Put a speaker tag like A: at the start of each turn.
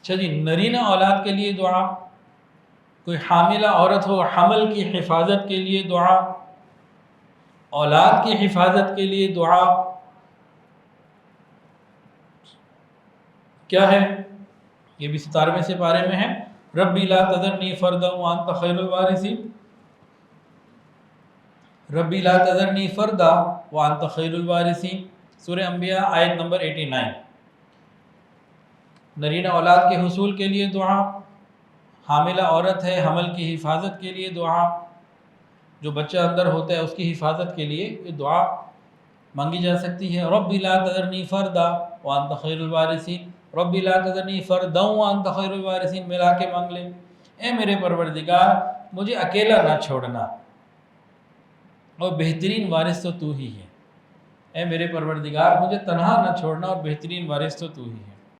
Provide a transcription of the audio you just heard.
A: اچھا جی، نرینہ اولاد کے لیے دعا، کوئی حاملہ عورت ہو حمل کی حفاظت کے لیے دعا، اولاد کی حفاظت کے لیے دعا کیا ہے؟ یہ بھی 17ویں سے پارے میں ہے، ربی لا تذرنی فردا وانت خیر الوارثین، ربی لا تذرنی فردا وانت خیر الوارثین، سورہ انبیاء آیت نمبر 89۔ نرینہ اولاد کے حصول کے لیے دعا، حاملہ عورت ہے حمل کی حفاظت کے لیے دعا، جو بچہ اندر ہوتا ہے اس کی حفاظت کے لیے یہ دعا مانگی جا سکتی ہے۔ رب لا تذرنی فردا وانت خیر الوارثین، رب لا تذرنی فردا وانت خیر الوارثین ملا کے مانگ لیں، اے میرے پروردگار مجھے اکیلا نہ چھوڑنا اور بہترین وارث تو تو ہی ہے، اے میرے پروردگار مجھے تنہا نہ چھوڑنا اور بہترین وارث تو تو ہی ہے۔